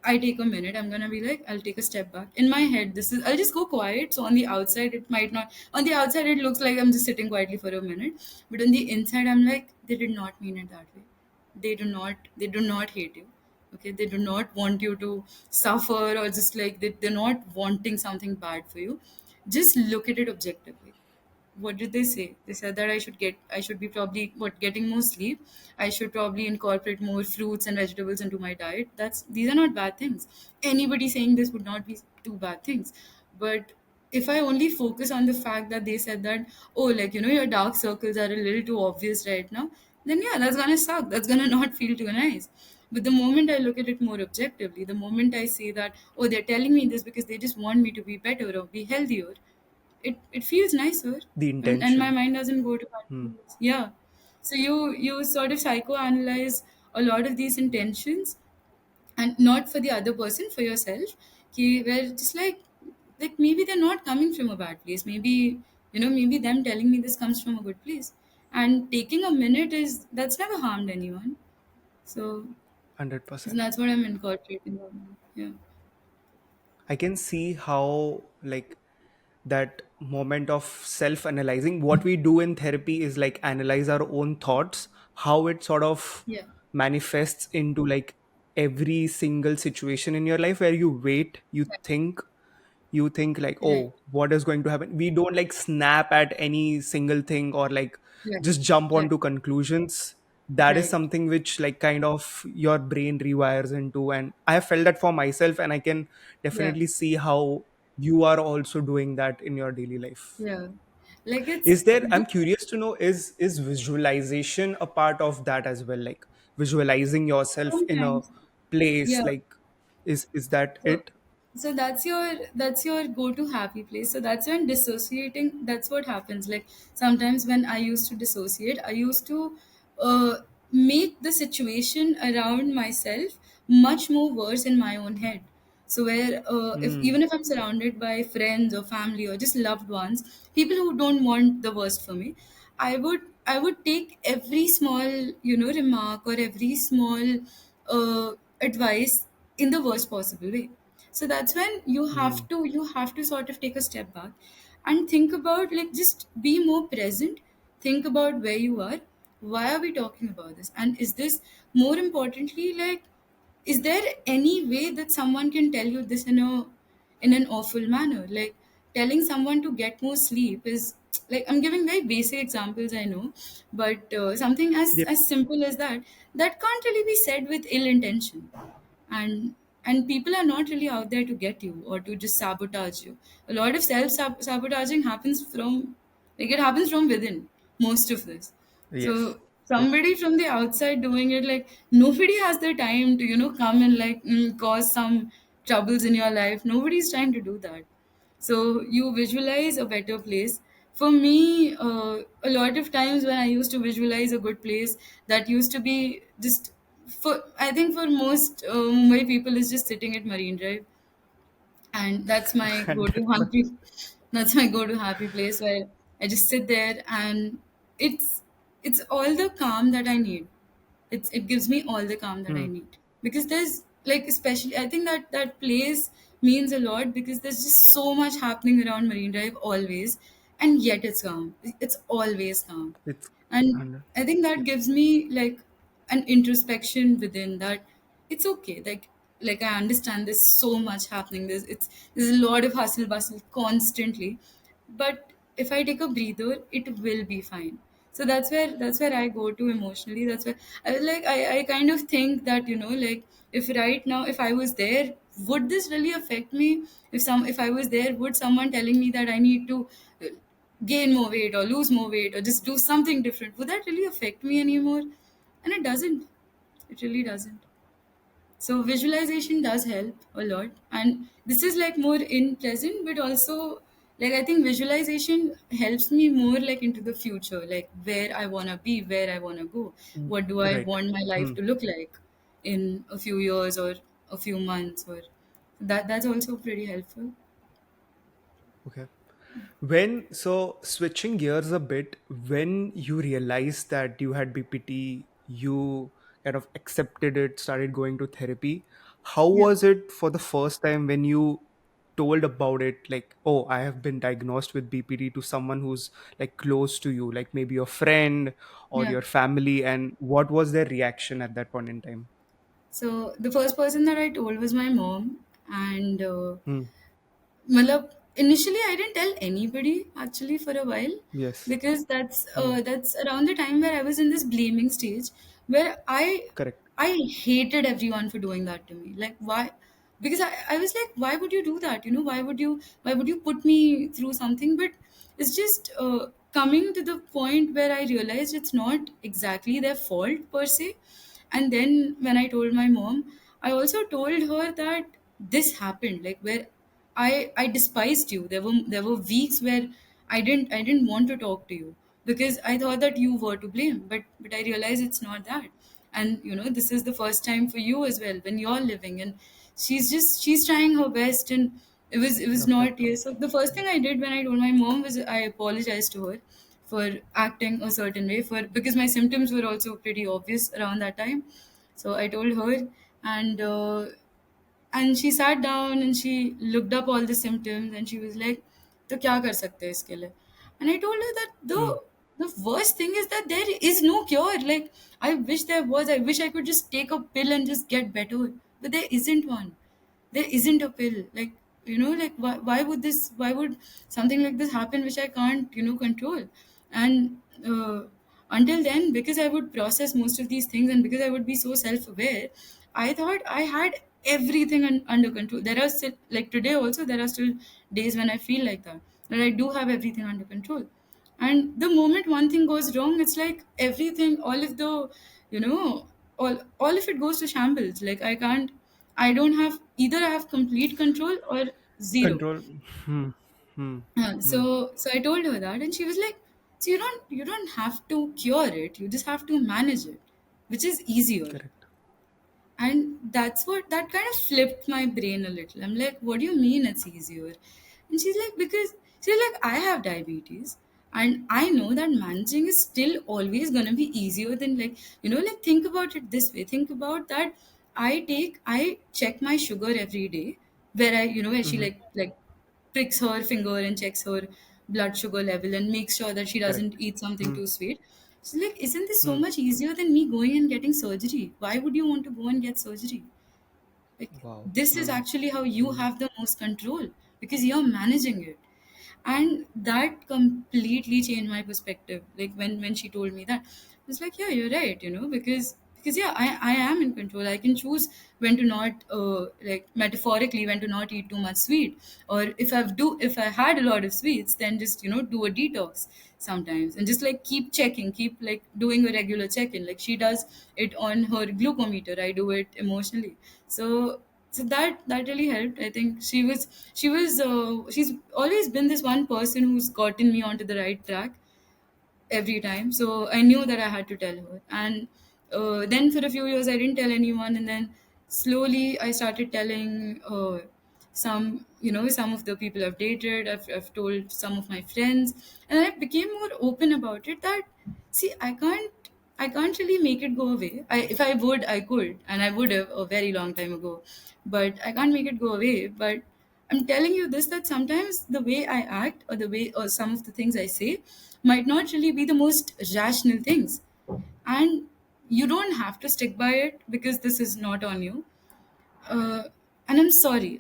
I take a minute. I'm gonna be like, I'll take a step back. In my head, I'll just go quiet. So on the outside, it might not, on the outside, it looks like I'm just sitting quietly for a minute. But on the inside, I'm like, they did not mean it that way. They do not hate you. Okay. They do not want you to suffer, or just like, they're not wanting something bad for you. Just look at it objectively. What did they say? They said that I should be probably getting more sleep. I should probably incorporate more fruits and vegetables into my diet. These are not bad things. Anybody saying this would not be two bad things. But if I only focus on the fact that they said that, oh, like, your dark circles are a little too obvious right now, then yeah, that's gonna suck. That's gonna not feel too nice. But the moment I look at it more objectively, the moment I say that, oh, they're telling me this because they just want me to be better or be healthier, it feels nicer, The and my intention. mind doesn't go to that Hmm. place. Yeah. So you sort of psychoanalyze a lot of these intentions, and not for the other person, for yourself. Where just like maybe they're not coming from a bad place. Maybe, maybe them telling me this comes from a good place. And taking a minute is that's never harmed anyone. So 100%. that's what I'm incorporating right now. Yeah. I can see how, like, that moment of self analyzing, what we do in therapy is like analyze our own thoughts, how it sort of Yeah. manifests into like every single situation in your life where you wait, Right. you think like, Right. oh, what is going to happen. We don't like snap at any single thing or like Right. just jump Right. onto conclusions. That is Right. something which like kind of your brain rewires into, and I have felt that for myself, and I can Yeah. definitely see how you are also doing that in your daily life. Yeah. Like it's Is there, the I'm curious to know, is visualization a part of that as well, like visualizing yourself in a sometimes. place, Yeah. like is that So, it? so that's your go-to happy place. So that's when dissociating. That's what happens. Like sometimes when I used to dissociate, I used to uh, make the situation around myself much more worse in my own head. So where if Hmm. even if I'm surrounded by friends or family or just loved ones, people who don't want the worst for me, I would take every small remark or every small advice in the worst possible way. So that's when you have Hmm. to you have to sort of take a step back and think about, like, just be more present. Think about where you are. Why are we talking about this? And is this, more importantly, like, is there any way that someone can tell you this in an awful manner? Like, telling someone to get more sleep is, like, I'm giving very basic examples, I know, but something Yep. as simple as that can't really be said with ill intention. And people are not really out there to get you or to just sabotage you. A lot of sabotaging happens from, like, it happens from within, most of this. Yes. So Yep. somebody from the outside doing it, like, nobody has the time to come and, like, cause some troubles in your life. Nobody's trying to do that. So you visualize a better place. For me, a lot of times when I used to visualize a good place, that used to be just, for I think for most Mumbai people, is just sitting at Marine Drive, and that's my go-to 100%. happy. That's my go-to happy place where I just sit there, and it's it's all the calm that I need. It gives me all the calm that I Hmm. need, because there's, like, especially, I think that place means a lot because there's just so much happening around Marine Drive always, and yet it's calm. It's always calm. It's And 100. I think that Yep. gives me, like, an introspection within, that it's okay. Like I understand there's so much happening. There's a lot of hustle bustle constantly, but if I take a breather, it will be fine. So that's where I go to emotionally. That's where I kind of think that, like, if right now, if I was there, would this really affect me? If I was there, would someone telling me that I need to uh, gain more weight or lose more weight or just do something different, would that really affect me anymore? And it doesn't. It really doesn't. So visualization does help a lot, and this is, like, more in present, but also, like, I think visualization helps me more, like, into the future, like where I wanna be, where I wanna go, what do I Right. want my life Hmm. to look like in a few years or a few months, or that's also pretty helpful. Okay. When, so switching gears a bit, when you realized that you had BPT, you kind of accepted it, started going to therapy. How Yeah, was it for the first time when you told about it? Like, oh, I have been diagnosed with BPT, to someone who's like close to you, like maybe your friend or yeah. your family, and what was their reaction at that point in time? So the first person that I told was my mom, and Hmm. Malab, initially I didn't tell anybody actually for a while, Yes. because Hmm. that's around the time where I was in this blaming stage, where Correct. I hated everyone for doing that to me. Like, why? Because I was like, why would you do that? Why would you put me through something? But it's just coming to the point where I realized it's not exactly their fault per se. And then when I told my mom, I also told her that this happened, like where I despised you. There were weeks where I didn't want to talk to you because I thought that you were to blame. But I realized it's not that. And this is the first time for you as well when you're living, and she's trying her best, and it was not. Definitely. Yes. So the first thing I did when I told my mom was I apologized to her for acting a certain way, for because my symptoms were also pretty obvious around that time. So I told her, and and she sat down and she looked up all the symptoms, and she was like, तो क्या कर सकते हैं इसके लिए? And I told her that Hmm. the worst thing is that there is no cure. Like, I wish there was. I wish I could just take a pill and just get better, but there isn't one. There isn't a pill. Like, like why would something like this happen which I can't control? And until then, because I would process most of these things and because I would be so self-aware, I thought I had everything under control. There are still, like today also, there are still days when I feel like that I do have everything under control. And the moment one thing goes wrong, it's like everything, all of the, you know all of it goes to shambles. Like, I don't have, either I have complete control or zero. Control. Hmm. Hmm. Hmm. So I told her that, and she was like, so you don't have to cure it, you just have to manage it, which is easier. Correct. And that kind of flipped my brain a little. I'm like, what do you mean it's easier? And she's like, because she's like, I have diabetes, and I know that managing is still always gonna be easier than, like, like, think about it this way. Think about that. I check my sugar every day, where where she Hmm. like pricks her finger and checks her blood sugar level and makes sure that she doesn't Correct. eat something Hmm. too sweet. So, like, isn't this so Hmm. much easier than me going and getting surgery? Why would you want to go and get surgery? Like, Wow. this is Hmm. actually how you Hmm. have the most control, because you're managing it. And that completely changed my perspective. Like, when she told me that, I was like, yeah, you're right, because yeah, I am in control. I can choose when to not, like, metaphorically, when to not eat too much sweet, or if I had a lot of sweets, then just do a detox sometimes, and just like keep checking, keep like doing a regular check-in. Like, she does it on her glucometer, I do it emotionally. So that really helped. I think she's always been this one person who's gotten me onto the right track every time. So I knew that I had to tell her. And then for a few years, I didn't tell anyone. And then slowly, I started telling some of the people I've dated. I've told some of my friends, and I became more open about it. That, see, I can't really make it go away. If I would, I could, and I would have a very long time ago. But I can't make it go away. But I'm telling you this, that sometimes the way I act, or the way, or some of the things I say, might not really be the most rational things. And you don't have to stick by it, because this is not on you. And I'm sorry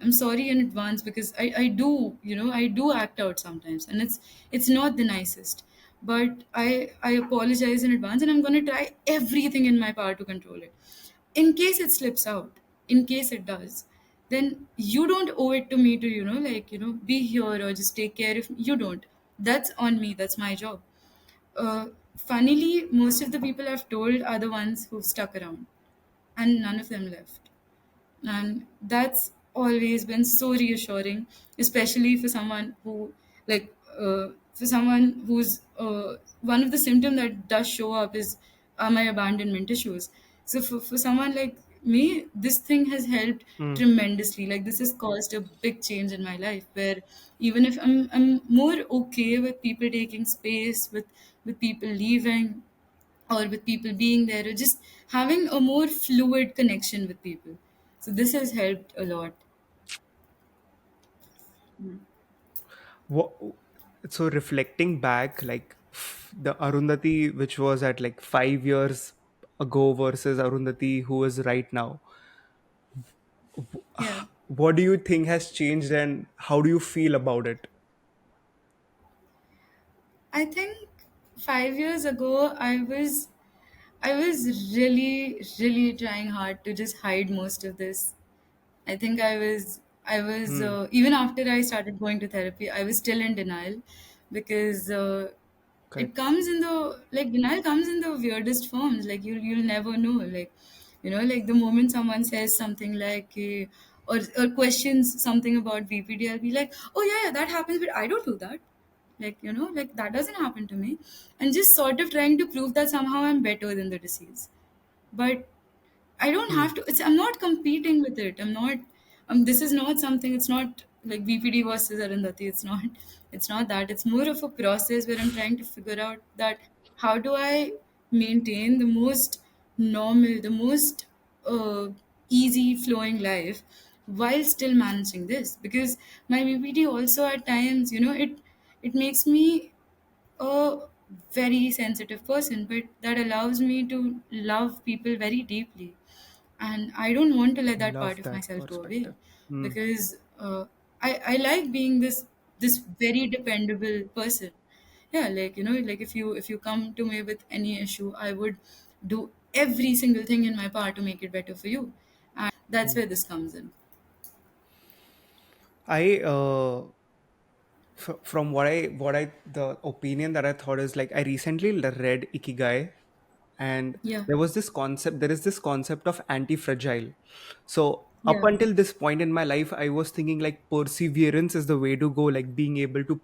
in advance, because I do, I do act out sometimes, and it's not the nicest. But I apologize in advance, and I'm going to try everything in my power to control it. In case it slips out, in case it does, then you don't owe it to me to, be here or just take care. If you don't, that's on me, that's my job. Funnily, most of the people I've told are the ones who've stuck around, and none of them left. And that's always been so reassuring, especially for someone who, like, for someone who's, one of the symptoms that does show up is, my abandonment issues. So for someone like me, this thing has helped Hmm. tremendously. Like, this has caused a big change in my life, where even if I'm more okay with people taking space, with people leaving, or with people being there, or just having a more fluid connection with people. So this has helped a lot. What, so reflecting back, like the Arundhati which was at like 5 years ago versus Arundhati who is right now, Yeah. what do you think has changed and how do you feel about it? I think 5 years ago, I was really, really trying hard to just hide most of this. I think I was Hmm. even after I started going to therapy, I was still in denial, because it Correct. comes in the, like, denial comes in the weirdest forms. Like you'll never know. Like, like the moment someone says something like or questions something about BPD, I'll be like, oh yeah, yeah, that happens, but I don't do that. Like, like that doesn't happen to me. And just sort of trying to prove that somehow I'm better than the disease. But I don't Hmm. have to. I'm not competing with it. I'm not. This is not something. It's not like BPD versus Arundhati. It's not. It's not that. It's more of a process where I'm trying to figure out that how do I maintain the most normal, the most easy flowing life while still managing this. Because my BPD also at times, it makes me a very sensitive person, but that allows me to love people very deeply. And I don't want to let that part Love of that myself go away, perspective. Hmm. because I like being this very dependable person. Yeah, like, like if you come to me with any issue, I would do every single thing in my power to make it better for you. And that's Hmm. where this comes in. I from what I the opinion that I thought is like I recently read Ikigai, and Yeah, there is this concept of anti-fragile. So up yeah, until this point in my life, I was thinking like perseverance is the way to go, like being able to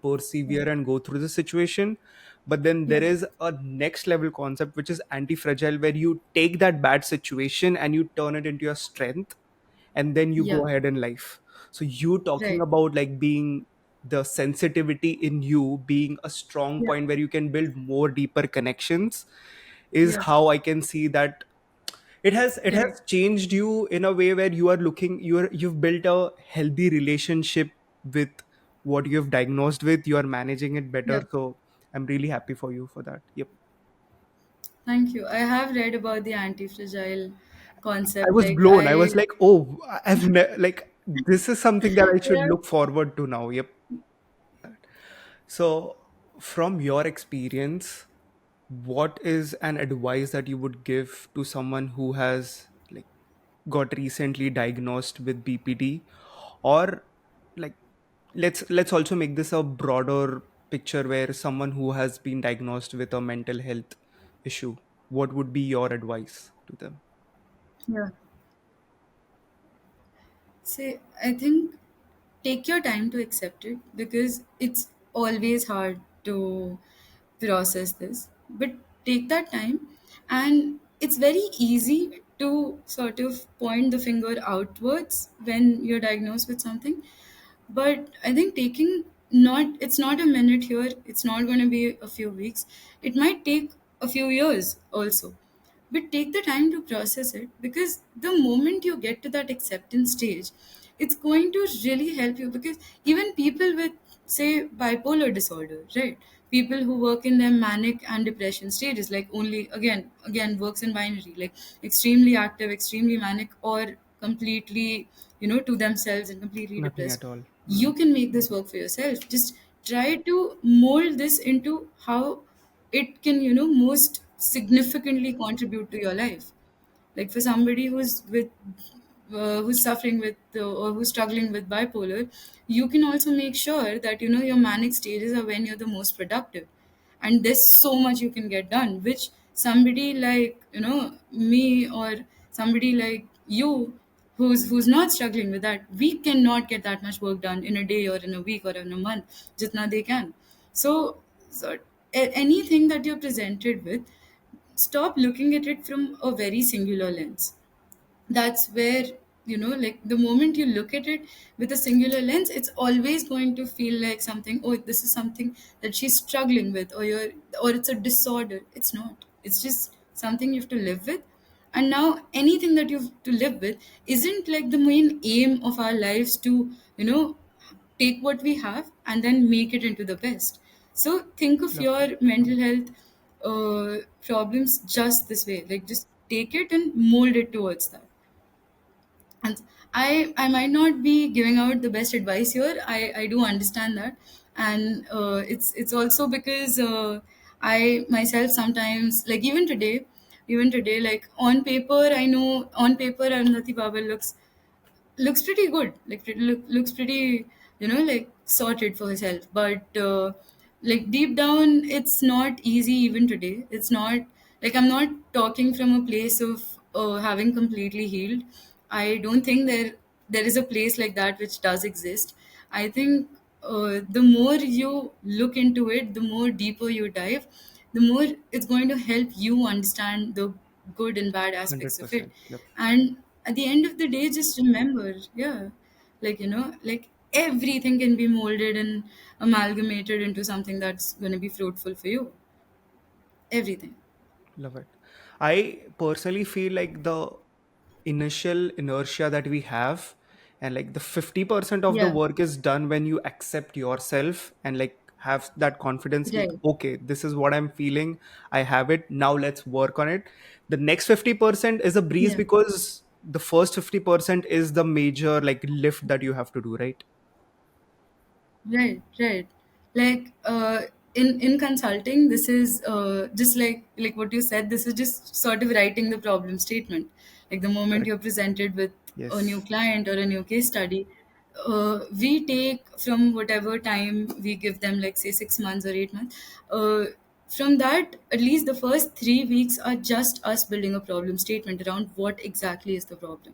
yeah, persevere and go through the situation. But then yeah, there is a next level concept which is anti-fragile, where you take that bad situation and you turn it into your strength, and then you yeah, go ahead in life. So you talking right, about like being the sensitivity in you being a strong yeah, point where you can build more deeper connections is yeah, how I can see that it has right, changed you in a way where you are looking you've built a healthy relationship with what you've diagnosed with. You are managing it better, yeah. so I'm really happy for you for that. Yep. Thank you. I have read about the anti-fragile I concept. was Like blown. I was I, like, oh, like this is something that I should yeah, look forward to now. Yep. So, from your experience, what is an advice that you would give to someone who has like got recently diagnosed with BPD, or like let's also make this a broader picture where someone who has been diagnosed with a mental health issue, what would be your advice to them? yeah. See, I think take your time to accept it, because it's always hard to process this. But take that time, and it's very easy to sort of point the finger outwards when you're diagnosed with something. But I think taking, not it's not a minute here, it's not going to be a few weeks, it might take a few years also. But take the time to process it, because the moment you get to that acceptance stage, it's going to really help you. Because even people with, say, bipolar disorder, right, people who work in their manic and depression stages, like only again works in binary, like extremely active, extremely manic, or completely, to themselves and completely Nothing depressed. at all. You can make this work for yourself. Just try to mold this into how it can, most significantly contribute to your life. Like for somebody who's suffering with or who's struggling with bipolar, you can also make sure that your manic stages are when you're the most productive, and there's so much you can get done, which somebody like me, or somebody like you, who's not struggling with that, we cannot get that much work done in a day or in a week or in a month, jitna they can. So anything that you're presented with, stop looking at it from a very singular lens. That's where, like the moment you look at it with a singular lens, it's always going to feel like something, oh, this is something that she's struggling with, or it's a disorder. It's not. It's just something you have to live with. And now anything that you have to live with isn't like the main aim of our lives to, take what we have and then make it into the best. So think of Love that. your mental health problems just this way. Like just take it and mold it towards that. And I might not be giving out the best advice here. I do understand that. And it's also because I myself sometimes, like even today, like on paper, I know on paper Arundhati Babel looks pretty good, like looks pretty, like sorted for herself. But like deep down it's not easy even today. It's not like I'm not talking from a place of having completely healed. I don't think there is a place like that which does exist. I think the more you look into it, the more deeper you dive, the more it's going to help you understand the good and bad aspects of it. 100%. Yep. And at the end of the day, just remember, yeah, like everything can be molded and amalgamated into something that's going to be fruitful for you. Everything. Love it. I personally feel like the initial inertia that we have, and like the 50% of the Yeah, work is done when you accept yourself and like have that confidence, like, right. okay, this is what I'm feeling. I have it. Now let's work on it. The next 50% is a breeze Yeah. because the first 50% is the major like lift that you have to do, right? Right, right. Like in consulting, this is just like what you said. This is just sort of writing the problem statement. Like the moment Correct. you're presented with a new Yes. client or a new case study, we take from whatever time we give them, like say 6 months or 8 months. From that, at least the first 3 weeks are just us building a problem statement around what exactly is the problem.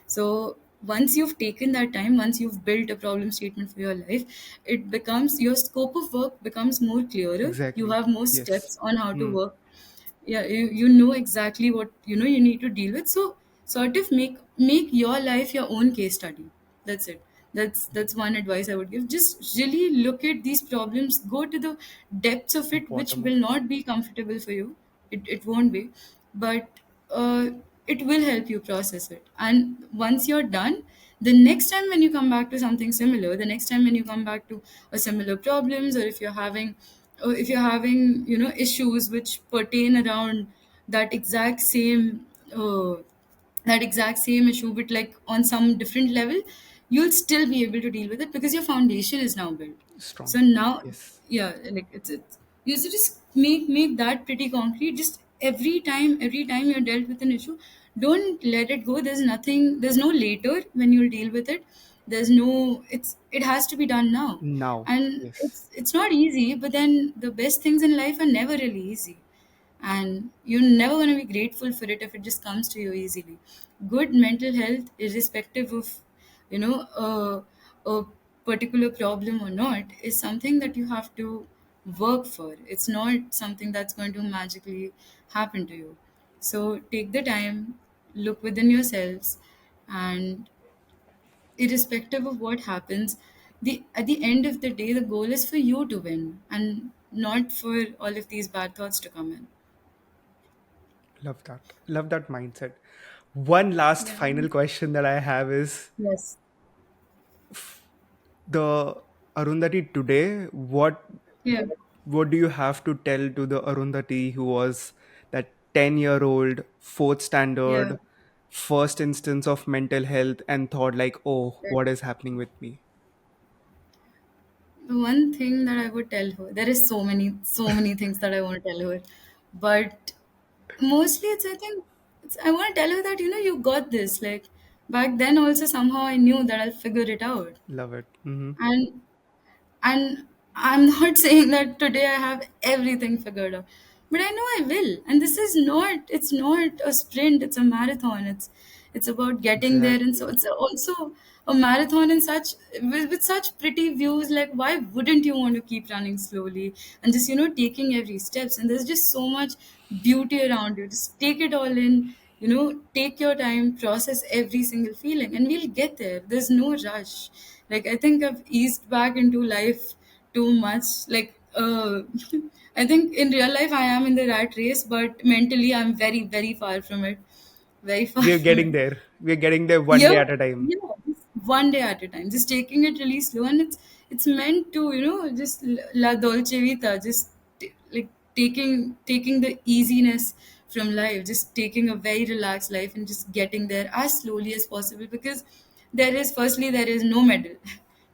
So once you've taken that time, once you've built a problem statement for your life, it becomes your scope of work becomes more clearer. You Exactly. have more Yes. steps on how to Hmm. work. Yeah, you know exactly what you need to deal with. So sort of make your life your own case study. That's it. That's one advice I would give. Just really look at these problems, go to the depths of it, which Bottom will of not be comfortable for you. It won't be, but uh, it will help you process it. And once you're done, the next time when you come back to something similar, the next time when you come back to a similar problems, or if you're having issues which pertain around that exact same uh, that exact same issue, but like on some different level, you'll still be able to deal with it because your foundation is now built. So strong. now, Yes. yeah, like it's you should just make that pretty concrete. Just every time you're dealt with an issue, don't let it go. There's no later when you'll deal with it. There's no it has to be done now. Now. And Yes. it's not easy, but then the best things in life are never really easy, and you're never going to be grateful for it if it just comes to you easily. Good mental health, irrespective of a particular problem or not, is something that you have to work for. It's not something that's going to magically happen to you. So take the time, look within yourselves, and irrespective of what happens, the at the end of the day, the goal is for you to win and not for all of these bad thoughts to come in. Love that. Love that mindset. One last Yeah. final question that I have is Yes. the Arundhati today, Yeah. what do you have to tell to the Arundhati who was that 10-year-old, fourth Yeah. standard, first instance of mental health and thought like, oh, Right. what is happening with me? The one thing that I would tell her, there is so many things that I want to tell her, but mostly it's I think I want to tell her that you got this. Like back then, also somehow I knew that I'll figure it out, Love it. Hmm. and and I'm not saying that today I have everything figured out, but I know I will. And this is not it's not a sprint, it's a marathon. It's about getting there. And so Exactly. it's also a marathon in such with such pretty views. Like why wouldn't you want to keep running slowly and just taking every steps? And there's just so much beauty around you. Just take it all in, take your time, process every single feeling, and we'll get there. There's no rush. Like I think I've eased back into life too much. Like I think in real life I am in the rat race, but mentally I'm very, very far from it. Very far We're from getting it. there. We're getting there one Yeah, day at a time. yeah, just one day at a time, just taking it really slow. And it's meant to just la dolce vita, just like taking the easiness from life, just taking a very relaxed life and just getting there as slowly as possible. Because there is no medal.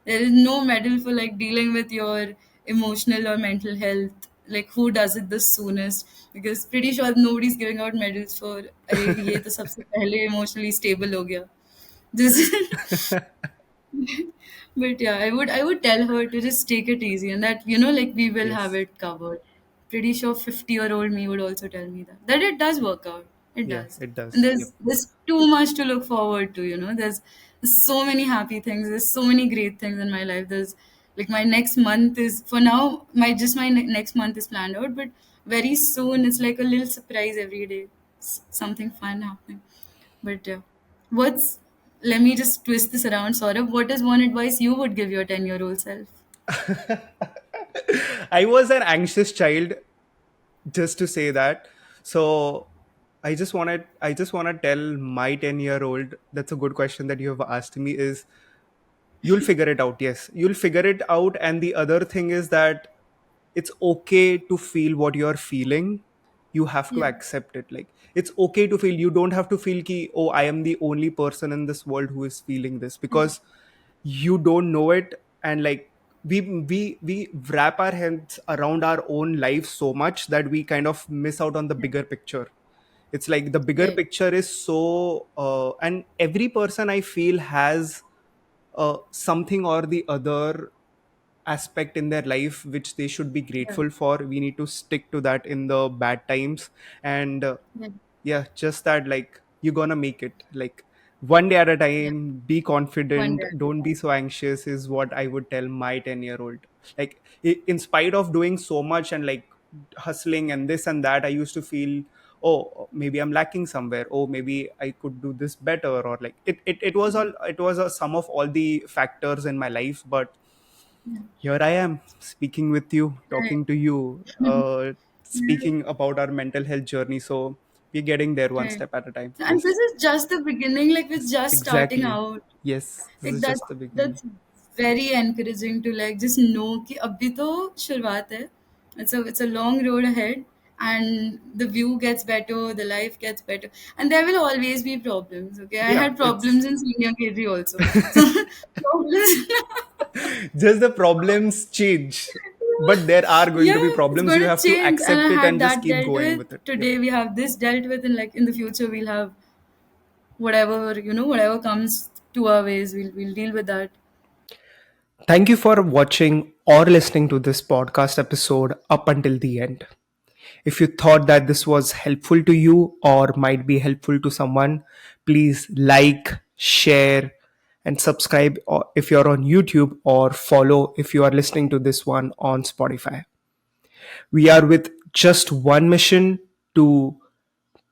There is no medal for like dealing with your emotional or mental health. Like who does it the soonest? Because pretty sure nobody's giving out medals for अरे ये तो सबसे पहले emotionally stable हो गया. This But yeah, I would tell her to just take it easy, and that, like, we will have Yes. it covered. Pretty sure 50-year-old me would also tell me that it does work out. It Yeah, does. it And does. Yep. there's too much to look forward to, there's so many happy things, there's so many great things in my life. There's like my next month is, for now, my next month is planned out, but very soon it's like a little surprise every day. Something fun happening. But yeah, what's let me just twist this around, Saurabh. What is one advice you would give your 10-year-old self? I was an anxious child, just to say that. So I just want to tell my 10-year-old, that's a good question that you have asked me, is you'll figure it out. Yes, you'll figure it out. And the other thing is that it's okay to feel what you're feeling. You have to Yeah, accept it. Like, it's okay to feel. You don't have to feel ki, oh, I am the only person in this world who is feeling this, yeah, because you don't know it. And like, we wrap our heads around our own life so much that we kind of miss out on the yeah. bigger picture. It's like the bigger Right. picture is so and every person I feel has something or the other aspect in their life which they should be Yeah, grateful for. We need to stick to that in the bad times. And yeah, yeah, just that, like, you're gonna make it, like, one day at a yeah. time. Be One confident, day. don't be so anxious, is what I would tell my 10-year-old. Like, in spite of doing so much and like hustling and this and that, I used to feel, oh, maybe I'm lacking somewhere, oh, maybe I could do this better, or like it was all, it was a sum of all the factors in my life. But Yeah. here I am, speaking with you, Right. talking to you, Yeah. speaking about our mental health journey. So we're getting there one Right. step at a time. And this Yes, is just the beginning. Like, we're yes, just starting exactly. out. Yes, this Like, is just the beginning. that's very encouraging to, like, just know कि अभी तो शुरुआत है. It's a long road ahead, and the view gets better, the life gets better, and there will always be problems. Okay, I Yeah, had it's problems in senior KG also. So problems. just the problems change, but there are going to be Yeah, it's problems. going You to have to change, and I accept it had and just that keep dealt going with. with it. Yep. Today we have this dealt with, and like in the future we'll have whatever, whatever comes to our ways, we'll deal with that. Thank you for watching or listening to this podcast episode up until the end. If you thought that this was helpful to you or might be helpful to someone, please like, share, and subscribe if you're on YouTube, or follow if you are listening to this one on Spotify. We are with just one mission: to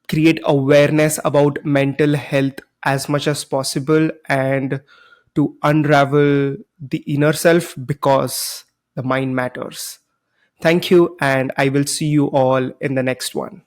create awareness about mental health as much as possible, and to unravel the inner self, because the mind matters. Thank you, and I will see you all in the next one.